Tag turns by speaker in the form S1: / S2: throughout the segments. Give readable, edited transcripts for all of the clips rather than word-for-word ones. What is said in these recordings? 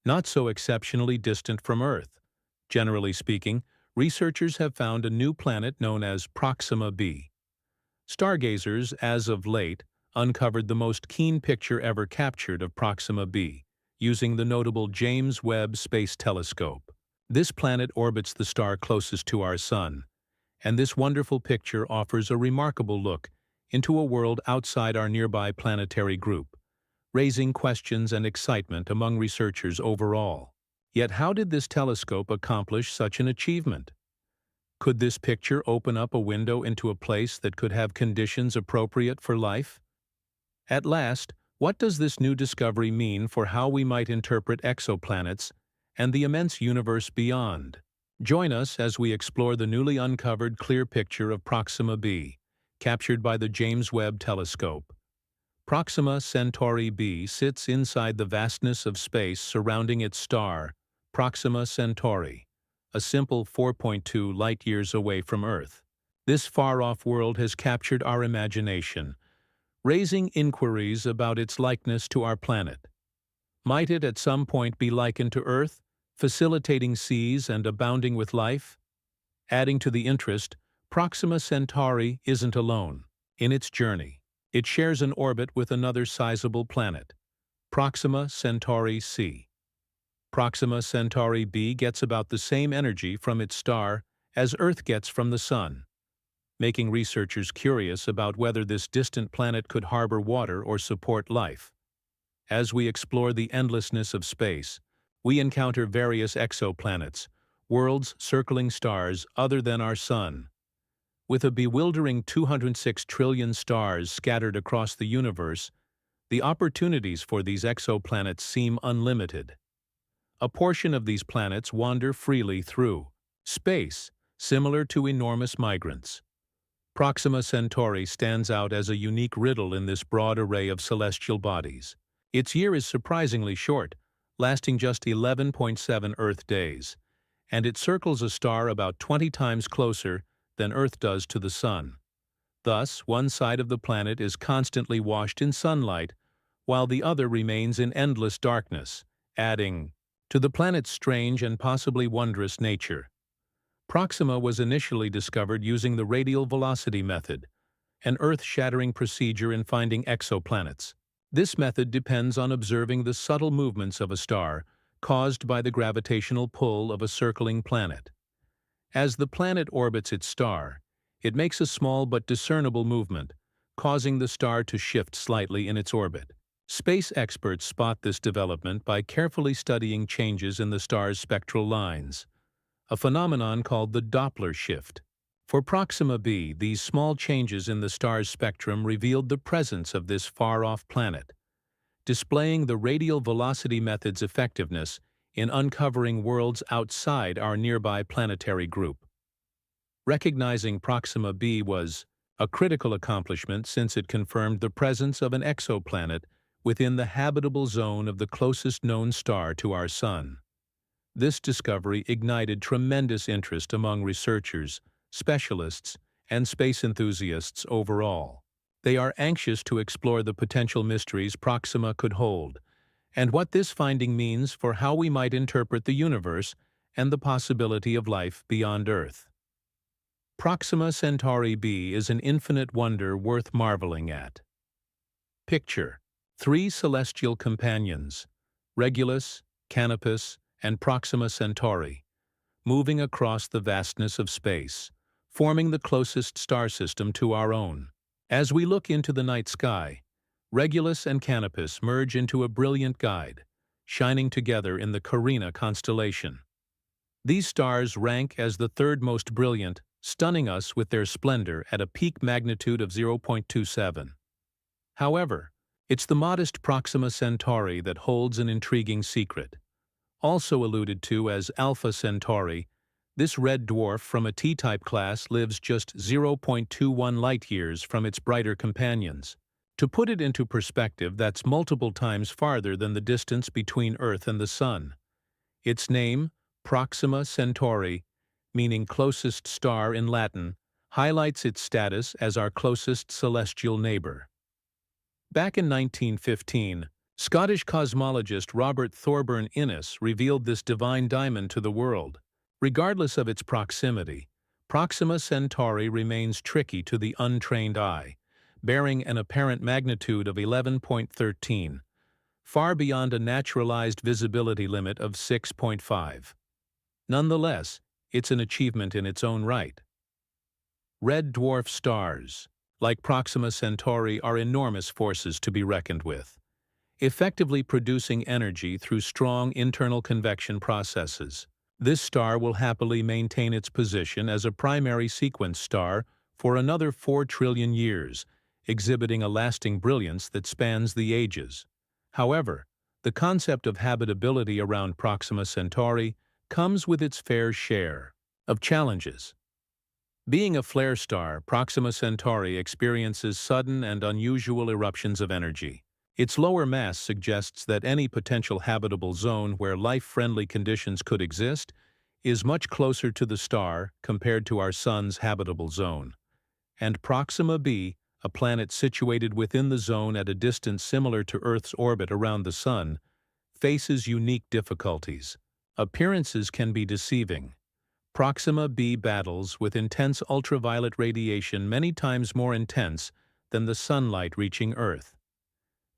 S1: not so exceptionally distant from Earth. Generally speaking, researchers have found a new planet known as Proxima b. Stargazers, as of late, uncovered the most keen picture ever captured of Proxima b, using the notable James Webb Space Telescope. This planet orbits the star closest to our Sun, and this wonderful picture offers a remarkable look into a world outside our nearby planetary group, raising questions and excitement among researchers overall. Yet how did this telescope accomplish such an achievement? Could this picture open up a window into a place that could have conditions appropriate for life? At last, what does this new discovery mean for how we might interpret exoplanets and the immense universe beyond? Join us as we explore the newly uncovered clear picture of Proxima b, captured by the James Webb Telescope. Proxima Centauri b sits inside the vastness of space surrounding its star, Proxima Centauri, a simple 4.2 light-years away from Earth. This far-off world has captured our imagination, raising inquiries about its likeness to our planet. Might it at some point be likened to Earth, facilitating seas and abounding with life? Adding to the interest, Proxima Centauri isn't alone. In its journey, it shares an orbit with another sizable planet, Proxima Centauri c. Proxima Centauri b gets about the same energy from its star as Earth gets from the Sun, making researchers curious about whether this distant planet could harbor water or support life. As we explore the endlessness of space, we encounter various exoplanets, worlds circling stars other than our Sun. With a bewildering 206 trillion stars scattered across the universe, the opportunities for these exoplanets seem unlimited. A portion of these planets wander freely through space, similar to enormous migrants. Proxima Centauri stands out as a unique riddle in this broad array of celestial bodies. Its year is surprisingly short, lasting just 11.7 Earth days, and it circles a star about 20 times closer than Earth does to the Sun. Thus, one side of the planet is constantly washed in sunlight, while the other remains in endless darkness, adding to the planet's strange and possibly wondrous nature. Proxima was initially discovered using the radial velocity method, an Earth-shattering procedure in finding exoplanets. This method depends on observing the subtle movements of a star caused by the gravitational pull of a circling planet. As the planet orbits its star, it makes a small but discernible movement, causing the star to shift slightly in its orbit. Space experts spot this development by carefully studying changes in the star's spectral lines, a phenomenon called the Doppler shift. For Proxima b, these small changes in the star's spectrum revealed the presence of this far-off planet, displaying the radial velocity method's effectiveness in uncovering worlds outside our nearby planetary group. Recognizing Proxima b was a critical accomplishment since it confirmed the presence of an exoplanet within the habitable zone of the closest known star to our Sun. This discovery ignited tremendous interest among researchers, specialists, and space enthusiasts overall. They are anxious to explore the potential mysteries Proxima could hold, and what this finding means for how we might interpret the universe and the possibility of life beyond Earth. Proxima Centauri b is an infinite wonder worth marveling at. Picture 3 celestial companions, Regulus, Canopus, and Proxima Centauri, moving across the vastness of space, forming the closest star system to our own. As we look into the night sky, Regulus and Canopus merge into a brilliant guide, shining together in the Carina constellation. These stars rank as the third most brilliant, stunning us with their splendor at a peak magnitude of 0.27. However, it's the modest Proxima Centauri that holds an intriguing secret. Also alluded to as Alpha Centauri, this red dwarf from a T-type class lives just 0.21 light-years from its brighter companions. To put it into perspective, that's multiple times farther than the distance between Earth and the Sun. Its name, Proxima Centauri, meaning closest star in Latin, highlights its status as our closest celestial neighbor. Back in 1915, Scottish cosmologist Robert Thorburn Innes revealed this divine diamond to the world. Regardless of its proximity, Proxima Centauri remains tricky to the untrained eye, bearing an apparent magnitude of 11.13, far beyond a naturalized visibility limit of 6.5. Nonetheless, it's an achievement in its own right. Red dwarf stars, like Proxima Centauri, are enormous forces to be reckoned with, effectively producing energy through strong internal convection processes. This star will happily maintain its position as a primary sequence star for another 4 trillion years, exhibiting a lasting brilliance that spans the ages. However, the concept of habitability around Proxima Centauri comes with its fair share of challenges. Being a flare star, Proxima Centauri experiences sudden and unusual eruptions of energy. Its lower mass suggests that any potential habitable zone where life-friendly conditions could exist is much closer to the star compared to our Sun's habitable zone. And Proxima b, a planet situated within the zone at a distance similar to Earth's orbit around the Sun, faces unique difficulties. Appearances can be deceiving. Proxima b battles with intense ultraviolet radiation many times more intense than the sunlight reaching Earth.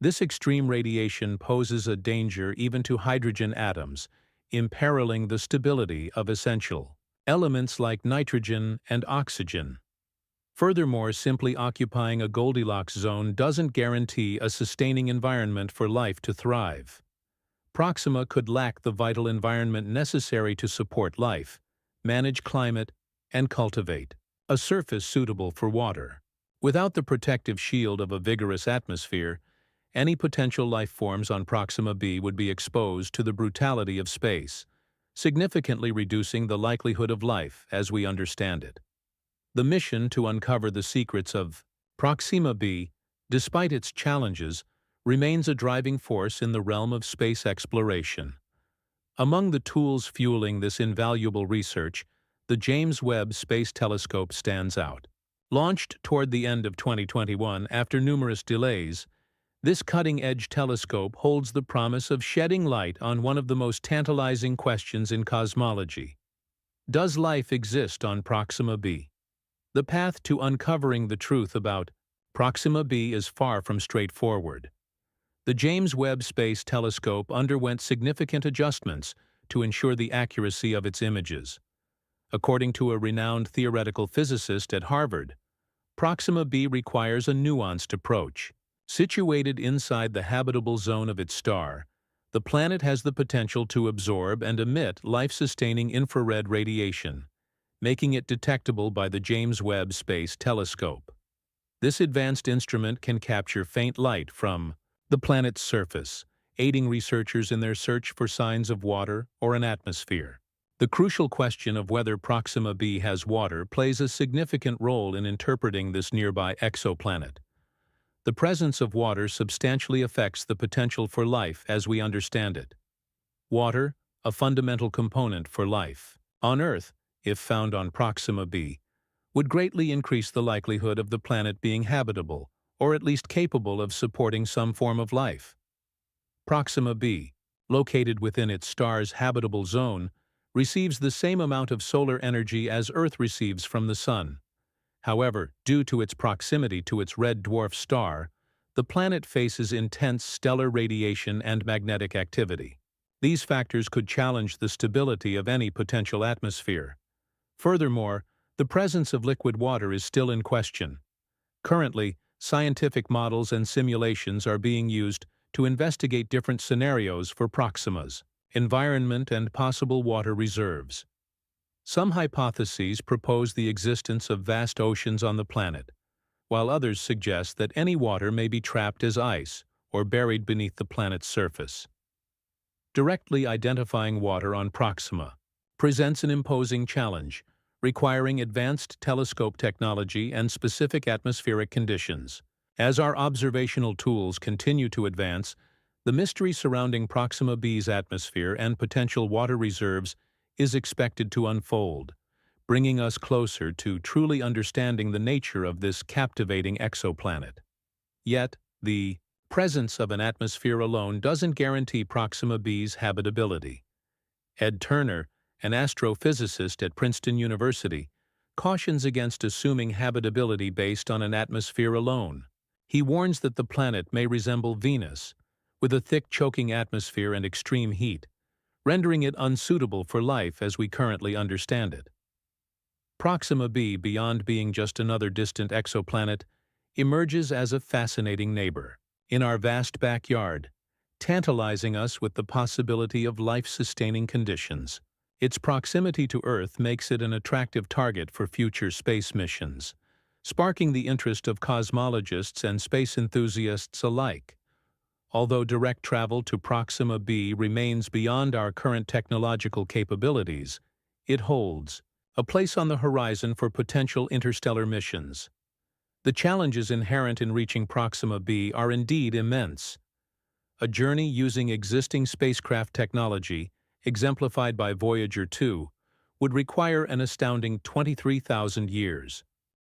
S1: This extreme radiation poses a danger even to hydrogen atoms, imperiling the stability of essential elements like nitrogen and oxygen. Furthermore, simply occupying a Goldilocks zone doesn't guarantee a sustaining environment for life to thrive. Proxima could lack the vital environment necessary to support life, manage climate, and cultivate a surface suitable for water. Without the protective shield of a vigorous atmosphere, any potential life forms on Proxima b would be exposed to the brutality of space, significantly reducing the likelihood of life as we understand it. The mission to uncover the secrets of Proxima b, despite its challenges, remains a driving force in the realm of space exploration. Among the tools fueling this invaluable research, the James Webb Space Telescope stands out. Launched toward the end of 2021 after numerous delays, this cutting-edge telescope holds the promise of shedding light on one of the most tantalizing questions in cosmology. Does life exist on Proxima b? The path to uncovering the truth about Proxima b is far from straightforward. The James Webb Space Telescope underwent significant adjustments to ensure the accuracy of its images. According to a renowned theoretical physicist at Harvard, Proxima b requires a nuanced approach. Situated inside the habitable zone of its star, the planet has the potential to absorb and emit life-sustaining infrared radiation, making it detectable by the James Webb Space Telescope. This advanced instrument can capture faint light from the planet's surface, aiding researchers in their search for signs of water or an atmosphere. The crucial question of whether Proxima b has water plays a significant role in interpreting this nearby exoplanet. The presence of water substantially affects the potential for life as we understand it. Water, a fundamental component for life on Earth, if found on Proxima b, would greatly increase the likelihood of the planet being habitable, or at least capable of supporting some form of life. Proxima b, located within its star's habitable zone, receives the same amount of solar energy as Earth receives from the Sun. However, due to its proximity to its red dwarf star, the planet faces intense stellar radiation and magnetic activity. These factors could challenge the stability of any potential atmosphere. Furthermore, the presence of liquid water is still in question. Currently, scientific models and simulations are being used to investigate different scenarios for Proxima's environment and possible water reserves. Some hypotheses propose the existence of vast oceans on the planet, while others suggest that any water may be trapped as ice or buried beneath the planet's surface. Directly identifying water on Proxima presents an imposing challenge, requiring advanced telescope technology and specific atmospheric conditions. As our observational tools continue to advance, the mystery surrounding Proxima b's atmosphere and potential water reserves is expected to unfold, bringing us closer to truly understanding the nature of this captivating exoplanet. Yet, the presence of an atmosphere alone doesn't guarantee Proxima B's habitability. Ed Turner, an astrophysicist at Princeton University, cautions against assuming habitability based on an atmosphere alone. He warns that the planet may resemble Venus, with a thick choking atmosphere and extreme heat, rendering it unsuitable for life as we currently understand it. Proxima b, beyond being just another distant exoplanet, emerges as a fascinating neighbor in our vast backyard, tantalizing us with the possibility of life-sustaining conditions. Its proximity to Earth makes it an attractive target for future space missions, sparking the interest of cosmologists and space enthusiasts alike. Although direct travel to Proxima b remains beyond our current technological capabilities, it holds a place on the horizon for potential interstellar missions. The challenges inherent in reaching Proxima b are indeed immense. A journey using existing spacecraft technology, exemplified by Voyager 2, would require an astounding 23,000 years.